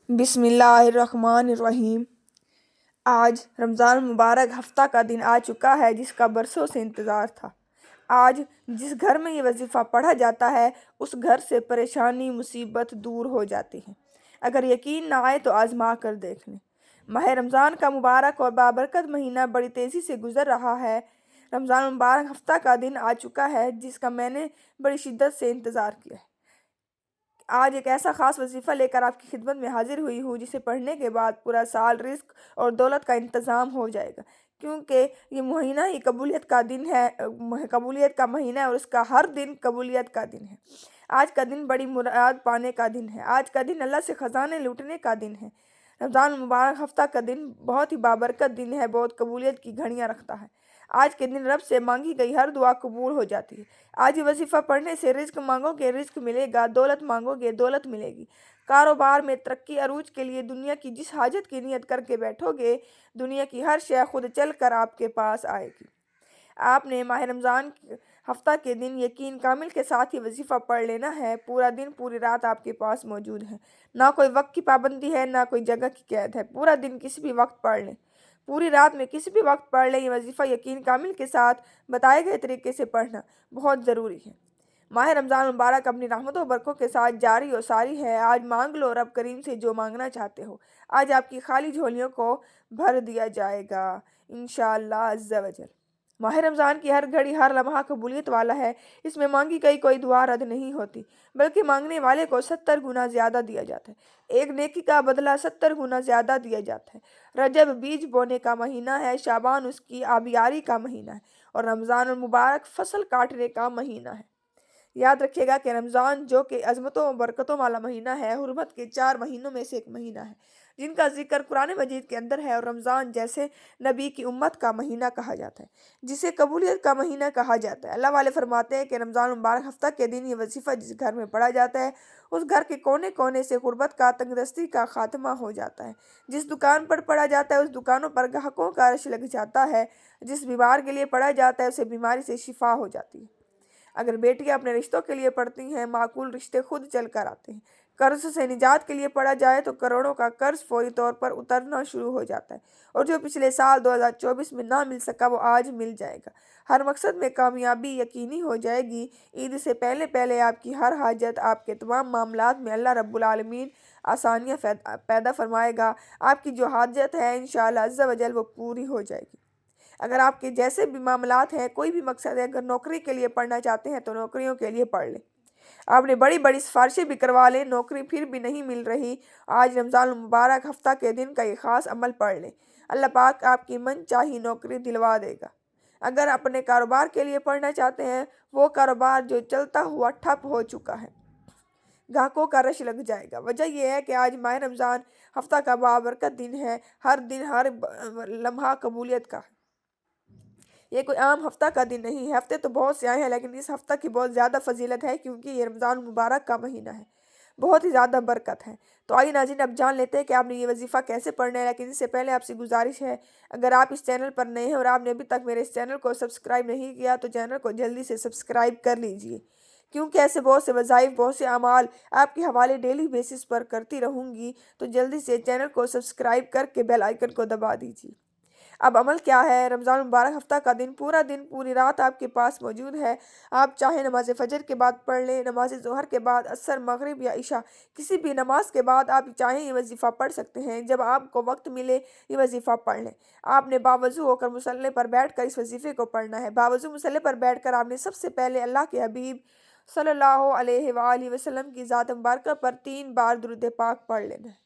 بسم اللہ الرحمن الرحیم۔ آج رمضان المبارک ہفتہ کا دن آ چکا ہے جس کا برسوں سے انتظار تھا۔ آج جس گھر میں یہ وظیفہ پڑھا جاتا ہے اس گھر سے پریشانی مصیبت دور ہو جاتی ہے۔ اگر یقین نہ آئے تو آزما کر دیکھ لیں۔ ماہ رمضان کا مبارک اور بابرکت مہینہ بڑی تیزی سے گزر رہا ہے۔ رمضان المبارک ہفتہ کا دن آ چکا ہے جس کا میں نے بڑی شدت سے انتظار کیا ہے۔ آج ایک ایسا خاص وظیفہ لے کر آپ کی خدمت میں حاضر ہوئی ہوں جسے پڑھنے کے بعد پورا سال رزق اور دولت کا انتظام ہو جائے گا، کیونکہ یہ مہینہ ہی قبولیت کا دن ہے، قبولیت کا مہینہ ہے اور اس کا ہر دن قبولیت کا دن ہے۔ آج کا دن بڑی مراد پانے کا دن ہے۔ آج کا دن اللہ سے خزانے لوٹنے کا دن ہے۔ رمضان المبارک ہفتہ کا دن بہت ہی بابرکت دن ہے، بہت قبولیت کی گھڑیاں رکھتا ہے۔ آج کے دن رب سے مانگی گئی ہر دعا قبول ہو جاتی ہے۔ آج یہ وظیفہ پڑھنے سے رزق مانگو گے رزق ملے گا، دولت مانگو گے دولت ملے گی۔ کاروبار میں ترقی عروج کے لیے دنیا کی جس حاجت کی نیت کر کے بیٹھو گے، دنیا کی ہر شے خود چل کر آپ کے پاس آئے گی۔ آپ نے ماہ رمضان ہفتہ کے دن یقین کامل کے ساتھ ہی وظیفہ پڑھ لینا ہے۔ پورا دن پوری رات آپ کے پاس موجود ہے۔ نہ کوئی وقت کی پابندی ہے، نہ کوئی جگہ کی قید ہے۔ پورا دن کسی بھی وقت پڑھ لیں، پوری رات میں کسی بھی وقت پڑھ لیں۔ یہ وظیفہ یقین کامل کے ساتھ بتائے گئے طریقے سے پڑھنا بہت ضروری ہے۔ ماہ رمضان مبارک اپنی رحمتوں و برکتوں کے ساتھ جاری و ساری ہے۔ آج مانگ لو رب کریم سے جو مانگنا چاہتے ہو۔ آج آپ کی خالی جھولیوں کو بھر دیا جائے گا انشاءاللہ عز و جل۔ ماہ رمضان کی ہر گھڑی ہر لمحہ قبولیت والا ہے۔ اس میں مانگی گئی کوئی دعا رد نہیں ہوتی، بلکہ مانگنے والے کو 70 گنا زیادہ دیا جاتا ہے۔ ایک نیکی کا بدلہ 70 گنا زیادہ دیا جاتا ہے۔ رجب بیج بونے کا مہینہ ہے، شعبان اس کی آبیاری کا مہینہ ہے اور رمضان المبارک فصل کاٹنے کا مہینہ ہے۔ یاد رکھیے گا کہ رمضان جو کہ عظمتوں و برکتوں والا مہینہ ہے، حرمت کے 4 مہینوں میں سے ایک مہینہ ہے جن کا ذکر قرآن مجید کے اندر ہے، اور رمضان جیسے نبی کی امت کا مہینہ کہا جاتا ہے جسے قبولیت کا مہینہ کہا جاتا ہے۔ اللہ والے فرماتے ہیں کہ رمضان مبارک ہفتہ کے دن یہ وظیفہ جس گھر میں پڑھا جاتا ہے اس گھر کے کونے کونے سے غربت کا تنگ دستی کا خاتمہ ہو جاتا ہے۔ جس دکان پر پڑھا جاتا ہے اس دکانوں پر گاہکوں کا رش لگ جاتا ہے۔ جس بیمار کے لیے پڑھا جاتا ہے اسے بیماری سے شفا ہو جاتی ہے۔ اگر بیٹیاں اپنے رشتوں کے لیے پڑھتی ہیں معقول رشتے خود چل کر آتے ہیں۔ قرض سے نجات کے لیے پڑھا جائے تو کروڑوں کا قرض فوری طور پر اترنا شروع ہو جاتا ہے، اور جو پچھلے سال 2024 میں نہ مل سکا وہ آج مل جائے گا۔ ہر مقصد میں کامیابی یقینی ہو جائے گی۔ عید سے پہلے پہلے آپ کی ہر حاجت، آپ کے تمام معاملات میں اللہ رب العالمین آسانیاں پیدا فرمائے گا۔ آپ کی جو حاجت ہے انشاءاللہ عز و جل وہ پوری ہو جائے گی۔ اگر آپ کے جیسے بھی معاملات ہیں، کوئی بھی مقصد ہے، اگر نوکری کے لیے پڑھنا چاہتے ہیں تو نوکریوں کے لیے پڑھ لیں۔ آپ نے بڑی بڑی سفارشیں بھی کروا لیں، نوکری پھر بھی نہیں مل رہی، آج رمضان المبارک ہفتہ کے دن کا یہ خاص عمل پڑھ لیں۔ اللہ پاک آپ کی من چاہی نوکری دلوا دے گا۔ اگر اپنے کاروبار کے لیے پڑھنا چاہتے ہیں، وہ کاروبار جو چلتا ہوا ٹھپ ہو چکا ہے، گاہکوں کا رش لگ جائے گا۔ وجہ یہ ہے کہ آج ماہ رمضان ہفتہ کا بابرکت دن ہے، ہر دن ہر لمحہ قبولیت کا ہے۔ یہ کوئی عام ہفتہ کا دن نہیں ہے۔ ہفتے تو بہت سے آئے ہیں لیکن اس ہفتہ کی بہت زیادہ فضیلت ہے کیونکہ یہ رمضان مبارک کا مہینہ ہے، بہت ہی زیادہ برکت ہے۔ تو آئیے ناظرین اب جان لیتے ہیں کہ آپ نے یہ وظیفہ کیسے پڑھنا ہے، لیکن اس سے پہلے آپ سے گزارش ہے اگر آپ اس چینل پر نئے ہیں اور آپ نے ابھی تک میرے اس چینل کو سبسکرائب نہیں کیا تو چینل کو جلدی سے سبسکرائب کر لیجئے، کیونکہ ایسے بہت سے وظائف بہت سے اعمال آپ کے حوالے ڈیلی بیسس پر کرتی رہوں گی، تو جلدی سے چینل کو سبسکرائب کر کے بیل آئیکن کو دبا دیجئے۔ اب عمل کیا ہے؟ رمضان مبارک ہفتہ کا دن پورا دن پوری رات آپ کے پاس موجود ہے۔ آپ چاہیں نماز فجر کے بعد پڑھ لیں، نماز ظہر کے بعد، عصر، مغرب یا عشاء کسی بھی نماز کے بعد آپ چاہیں یہ وظیفہ پڑھ سکتے ہیں۔ جب آپ کو وقت ملے یہ وظیفہ پڑھ لیں۔ آپ نے باوضو ہو کر مصلی پر بیٹھ کر اس وظیفے کو پڑھنا ہے۔ باوضو مصلی پر بیٹھ کر آپ نے سب سے پہلے اللہ کے حبیب صلی اللہ علیہ وآلہ وسلم کی ذات مبارکہ پر 3 بار درود پاک پڑھ لینا ہے۔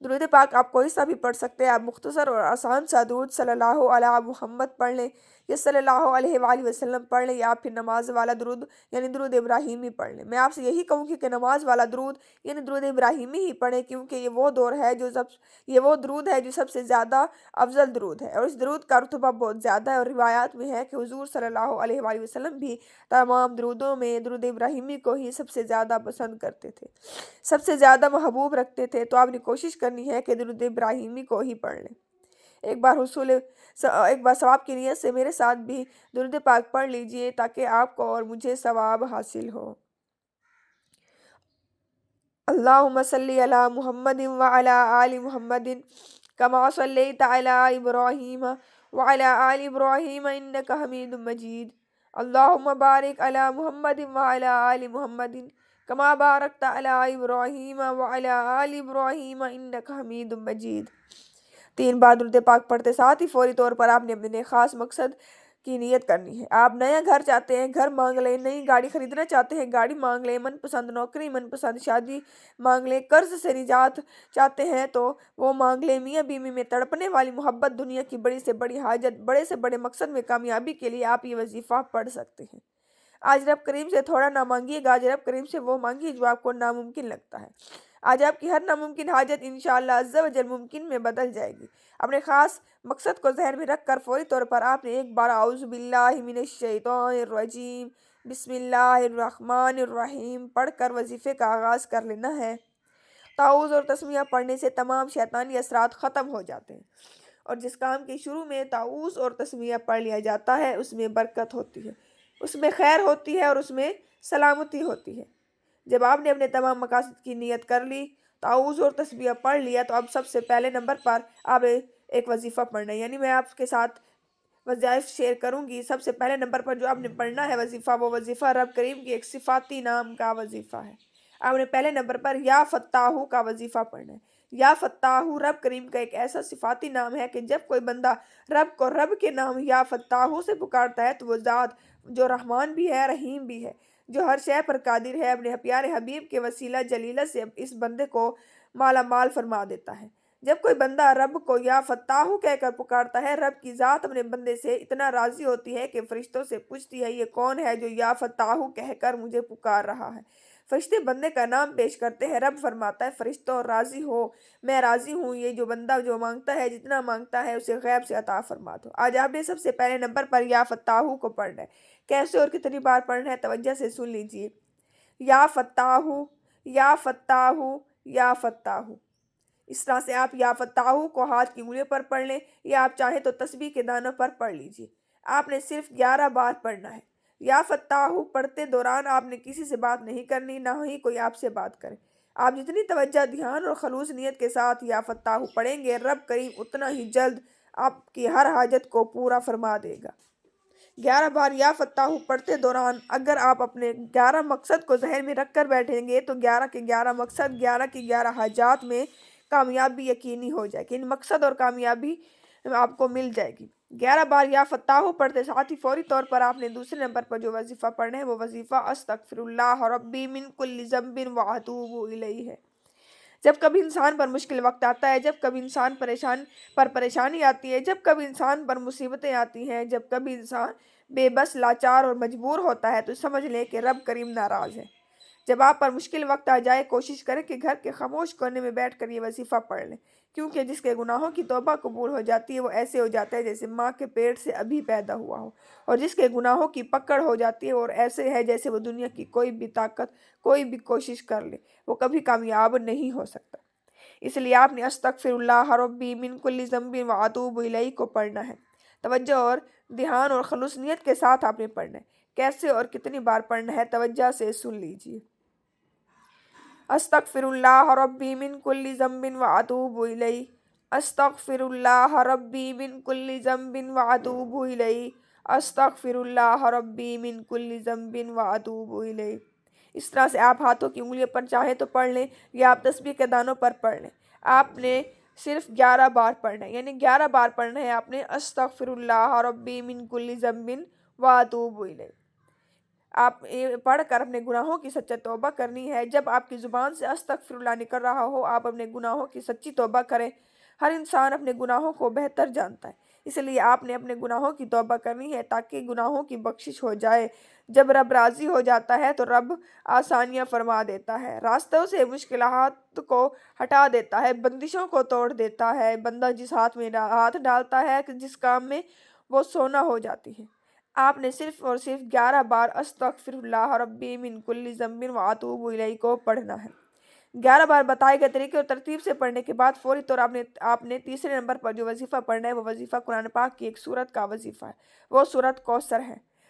درود پاک آپ کوئی سا بھی پڑھ سکتے ہیں۔ آپ مختصر اور آسان سا درود صلی اللہ علیہ محمد پڑھ لیں یا صلی اللہ علیہ وآلہ وسلم پڑھ لیں، یا پھر نماز والا درود یعنی درود ابراہیمی پڑھ لیں۔ میں آپ سے یہی کہوں گی کہ نماز والا درود یعنی درود ابراہیمی ہی پڑھیں، کیونکہ یہ وہ درود ہے جو سب سے زیادہ افضل درود ہے، اور اس درود کا رتبہ بہت زیادہ ہے، اور روایات میں ہے کہ حضور صلی اللہ علیہ وآلہ وسلم بھی تمام درودوں میں درود ابراہیمی کو ہی سب سے زیادہ پسند کرتے تھے، سب سے زیادہ محبوب رکھتے تھے۔ تو آپ نے کوشش کرنی ہے کہ درود ابراہیمی کو ہی پڑھ لیں۔ ایک بار ثواب کی نیت سے میرے ساتھ بھی درود پاک پڑھ لیجئے تاکہ آپ کو اور مجھے ثواب حاصل ہو۔ اللہم صلی علی محمد وعلی آل محمد کما صلیت علی ابراہیم وعلی آل ابراہیم انک حمید مجید اللہم بارک علی محمد وعلی آل محمد کما بارکت علی ابراہیم وعلی آل ابراہیم انک حمید مجید۔ 3 بار درود پاک پڑھتے ساتھ ہی فوری طور پر آپ نے اپنے خاص مقصد کی نیت کرنی ہے۔ آپ نیا گھر چاہتے ہیں، گھر مانگ لیں، نئی گاڑی خریدنا چاہتے ہیں، گاڑی مانگ لیں، من پسند نوکری، من پسند شادی مانگ لیں، قرض سے نجات چاہتے ہیں تو وہ مانگ لیں، میاں بیوی میں تڑپنے والی محبت، دنیا کی بڑی سے بڑی حاجت، بڑے سے بڑے مقصد میں کامیابی کے لیے آپ یہ وظیفہ پڑھ سکتے ہیں۔ آج رب کریم سے تھوڑا نہ مانگیے گا، آج رب کریم سے وہ مانگیے جو آپ کو ناممکن لگتا ہے۔ آج آپ کی ہر ناممکن حاجت انشاءاللہ عز و جل ممکن میں بدل جائے گی۔ اپنے خاص مقصد کو ذہن میں رکھ کر فوری طور پر آپ نے ایک بار اعوذ باللہ من الشیطان الرجیم بسم اللہ الرحمن الرحیم پڑھ کر وظیفے کا آغاز کر لینا ہے۔ تعوذ اور تسمیہ پڑھنے سے تمام شیطانی اثرات ختم ہو جاتے ہیں، اور جس کام کے شروع میں تعوذ اور تسمیہ پڑھ لیا جاتا ہے اس میں برکت ہوتی ہے، اس میں خیر ہوتی ہے اور اس میں سلامتی ہوتی ہے۔ جب آپ نے اپنے تمام مقاصد کی نیت کر لی، تعوذ اور تسبیح پڑھ لیا، تو اب سب سے پہلے نمبر پر آپ ایک وظیفہ پڑھنا ہے، یعنی میں آپ کے ساتھ وظائف شیئر کروں گی۔ سب سے پہلے نمبر پر جو آپ نے پڑھنا ہے وظیفہ، وہ وظیفہ رب کریم کی ایک صفاتی نام کا وظیفہ ہے۔ آپ نے پہلے نمبر پر یا فتاحو کا وظیفہ پڑھنا ہے۔ یا فتاحو رب کریم کا ایک ایسا صفاتی نام ہے کہ جب کوئی بندہ رب کو رب کے نام یا فتاحو سے پکارتا ہے تو وہ ذات جو رحمان بھی ہے، رحیم بھی ہے، جو ہر شے پر قادر ہے، اپنے پیارے حبیب کے وسیلہ جلیلہ سے اس بندے کو مالا مال فرما دیتا ہے۔ جب کوئی بندہ رب کو یا فتاحو کہہ کر پکارتا ہے، رب کی ذات اپنے بندے سے اتنا راضی ہوتی ہے کہ فرشتوں سے پوچھتی ہے، یہ کون ہے جو یا فتاحو کہہ کر مجھے پکار رہا ہے؟ فرشتے بندے کا نام پیش کرتے ہیں، رب فرماتا ہے فرشتوں راضی ہو، میں راضی ہوں، یہ جو بندہ جو مانگتا ہے، جتنا مانگتا ہے اسے غیب سے عطا فرما دو۔ آج آپ نے سب سے پہلے نمبر پر یا فتاحو کو پڑھنا ہے۔ کیسے اور کتنی بار پڑھنا ہے توجہ سے سن لیجئے۔ یا فتاحو، یا فتاحو، یا فتاحو۔ اس طرح سے آپ یا فتاحو کو ہاتھ کی انگلیوں پر پڑھ لیں، یا آپ چاہیں تو تسبیح کے دانوں پر پڑھ لیجئے۔ آپ نے صرف 11 بار پڑھنا ہے۔ یا فتاحو پڑھتے دوران آپ نے کسی سے بات نہیں کرنی، نہ ہی کوئی آپ سے بات کرے۔ آپ جتنی توجہ، دھیان اور خلوص نیت کے ساتھ یا فتاحو پڑھیں گے، رب کریم اتنا ہی جلد آپ کی ہر حاجت کو پورا فرما دے گا۔ 11 بار یا فتاحو پڑھتے دوران اگر آپ اپنے 11 مقصد کو ذہن میں رکھ کر بیٹھیں گے تو 11 کے 11 مقصد، 11 کی 11 حاجات میں کامیابی یقینی ہو جائے گی، ان مقصد اور کامیابی آپ کو مل جائے گی۔ 11 بار یا فتاحو پڑھتے ساتھ ہی فوری طور پر آپ نے دوسرے نمبر پر جو وظیفہ پڑھنا ہے وہ وظیفہ استغفر اللہ ربی من کل ذنب واتوب الیہ ہے۔ جب کبھی انسان پر مشکل وقت آتا ہے، جب کبھی انسان پریشانی آتی ہے، جب کبھی انسان پر مصیبتیں آتی ہیں، جب کبھی انسان بے بس، لاچار اور مجبور ہوتا ہے، تو سمجھ لیں کہ رب کریم ناراض ہے۔ جب آپ پر مشکل وقت آ جائے، کوشش کریں کہ گھر کے خاموش کونے میں بیٹھ کر یہ وظیفہ پڑھ لیں، کیونکہ جس کے گناہوں کی توبہ قبول ہو جاتی ہے وہ ایسے ہو جاتا ہے جیسے ماں کے پیٹ سے ابھی پیدا ہوا ہو، اور جس کے گناہوں کی پکڑ ہو جاتی ہے اور ایسے ہے جیسے وہ دنیا کی کوئی بھی طاقت، کوئی بھی کوشش کر لے، وہ کبھی کامیاب نہیں ہو سکتا۔ اس لیے آپ نے استغفر اللہ ربی من کل ذنب واتوب الیہ کو پڑھنا ہے۔ توجہ اور دھیان اور خلوص نیت کے ساتھ آپ نے پڑھنا ہے۔ کیسے اور کتنی بار پڑھنا ہے توجہ سے سن لیجئے۔ استغفر اللہ ربی من کل ذنب واتوب الیہ، استغفر اللہ ربی من کل ذنب واتوب الیہ، استغفر اللہ ربی من کل ذنب واتوب الیہ۔ اس طرح سے آپ ہاتھوں کی انگلیوں پر چاہیں تو پڑھ لیں، یا آپ تسبیح کے دانوں پر پڑھ لیں۔ آپ نے صرف 11 بار پڑھنا ہے، یعنی 11 بار پڑھنا ہے آپ نے استغفر اللہ ربی من کل ذنب واتوب الیہ۔ آپ پڑھ کر اپنے گناہوں کی سچی توبہ کرنی ہے۔ جب آپ کی زبان سے استغفر اللہ نکل رہا ہو، آپ اپنے گناہوں کی سچی توبہ کریں۔ ہر انسان اپنے گناہوں کو بہتر جانتا ہے، اس لیے آپ نے اپنے گناہوں کی توبہ کرنی ہے تاکہ گناہوں کی بخشش ہو جائے۔ جب رب راضی ہو جاتا ہے تو رب آسانیاں فرما دیتا ہے، راستوں سے مشکلات کو ہٹا دیتا ہے، بندشوں کو توڑ دیتا ہے۔ بندہ جس ہاتھ میں ہاتھ ڈالتا ہے، جس کام میں، وہ سونا ہو جاتی ہے۔ آپ نے صرف اور صرف 11 بار استغفر اللہ ربی من کل ذنب واتوب الیہ کو پڑھنا ہے۔ 11 بار بتائے گئے طریقے اور ترتیب سے پڑھنے کے بعد فوری طور آپ نے تیسرے نمبر پر جو وظیفہ پڑھنا ہے وہ وظیفہ قرآن پاک کی ایک سورت کا وظیفہ ہے، وہ سورت کوثر ہے۔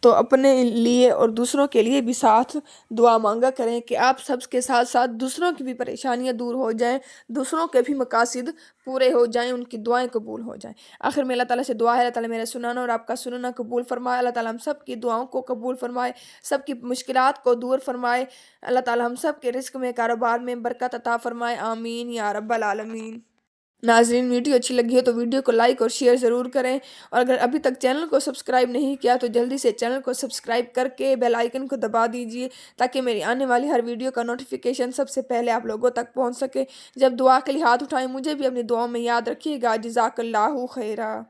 تو اپنے لیے اور دوسروں کے لیے بھی ساتھ دعا مانگا کریں کہ آپ سب کے ساتھ ساتھ دوسروں کی بھی پریشانیاں دور ہو جائیں، دوسروں کے بھی مقاصد پورے ہو جائیں، ان کی دعائیں قبول ہو جائیں۔ آخر میں اللہ تعالیٰ سے دعا ہے، اللہ تعالیٰ میرا سنانا اور آپ کا سننا قبول فرمائے، اللہ تعالیٰ ہم سب کی دعاؤں کو قبول فرمائے، سب کی مشکلات کو دور فرمائے، اللہ تعالیٰ ہم سب کے رزق میں، کاروبار میں برکت عطا فرمائے، آمین یا رب العالمین۔ ناظرین، ویڈیو اچھی لگی ہو تو ویڈیو کو لائک اور شیئر ضرور کریں، اور اگر ابھی تک چینل کو سبسکرائب نہیں کیا تو جلدی سے چینل کو سبسکرائب کر کے بیل آئیکن کو دبا دیجئے تاکہ میری آنے والی ہر ویڈیو کا نوٹیفیکیشن سب سے پہلے آپ لوگوں تک پہنچ سکے۔ جب دعا کے لیے ہاتھ اٹھائیں مجھے بھی اپنی دعاؤں میں یاد رکھیے گا۔ جزاک اللہ خیرہ۔